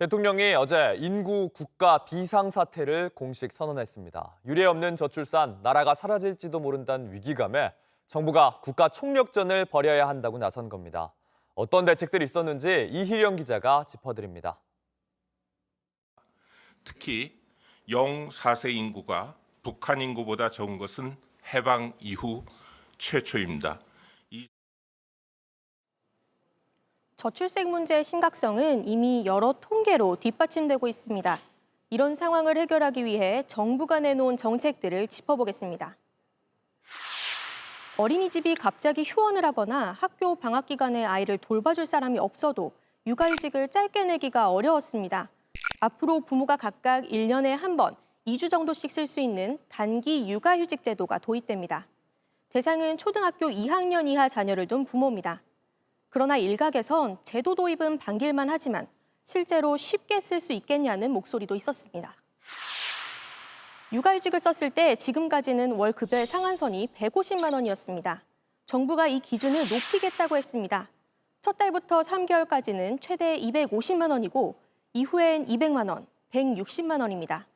대통령이 어제 인구 국가 비상사태를 공식 선언했습니다. 유례 없는 저출산, 나라가 사라질지도 모른다는 위기감에 정부가 국가 총력전을 벌여야 한다고 나선 겁니다. 어떤 대책들이 있었는지 이희령 기자가 짚어드립니다. 특히 0-4세 인구가 북한 인구보다 적은 것은 해방 이후 최초입니다. 저출생 문제의 심각성은 이미 여러 통계로 뒷받침되고 있습니다. 이런 상황을 해결하기 위해 정부가 내놓은 정책들을 짚어보겠습니다. 어린이집이 갑자기 휴원을 하거나 학교 방학 기간에 아이를 돌봐줄 사람이 없어도 육아휴직을 짧게 내기가 어려웠습니다. 앞으로 부모가 각각 1년에 한 번, 2주 정도씩 쓸 수 있는 단기 육아휴직 제도가 도입됩니다. 대상은 초등학교 2학년 이하 자녀를 둔 부모입니다. 그러나 일각에선 제도 도입은 반길만 하지만 실제로 쉽게 쓸 수 있겠냐는 목소리도 있었습니다. 육아휴직을 썼을 때 지금까지는 월 급여의 상한선이 150만 원이었습니다. 정부가 이 기준을 높이겠다고 했습니다. 첫 달부터 3개월까지는 최대 250만 원이고 이후엔 200만 원, 160만 원입니다.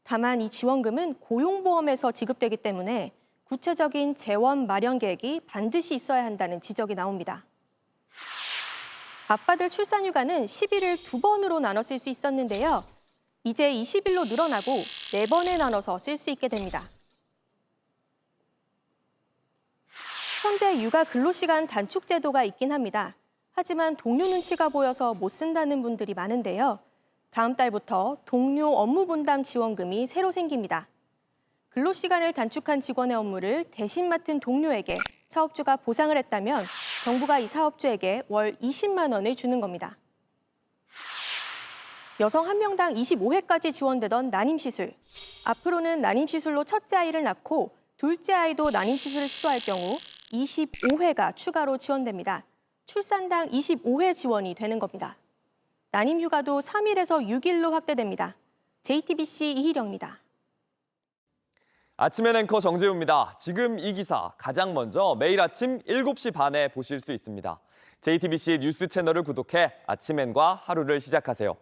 다만 이 지원금은 고용보험에서 지급되기 때문에 구체적인 재원 마련 계획이 반드시 있어야 한다는 지적이 나옵니다. 아빠들 출산휴가는 10일을 2번으로 나눠 쓸 수 있었는데요. 이제 20일로 늘어나고 4번에 나눠서 쓸 수 있게 됩니다. 현재 육아 근로시간 단축 제도가 있긴 합니다. 하지만 동료 눈치가 보여서 못 쓴다는 분들이 많은데요. 다음 달부터 동료 업무 분담 지원금이 새로 생깁니다. 근로시간을 단축한 직원의 업무를 대신 맡은 동료에게 사업주가 보상을 했다면 정부가 이 사업주에게 월 20만 원을 주는 겁니다. 여성 1명당 25회까지 지원되던 난임시술. 앞으로는 난임시술로 첫째 아이를 낳고 둘째 아이도 난임시술을 시도할 경우 25회가 추가로 지원됩니다. 출산당 25회 지원이 되는 겁니다. 난임휴가도 3일에서 6일로 확대됩니다. JTBC 이희령입니다. 아침엔 앵커 정재우입니다. 지금 이 기사 가장 먼저 매일 아침 7시 반에 보실 수 있습니다. JTBC 뉴스 채널을 구독해 아침엔과 하루를 시작하세요.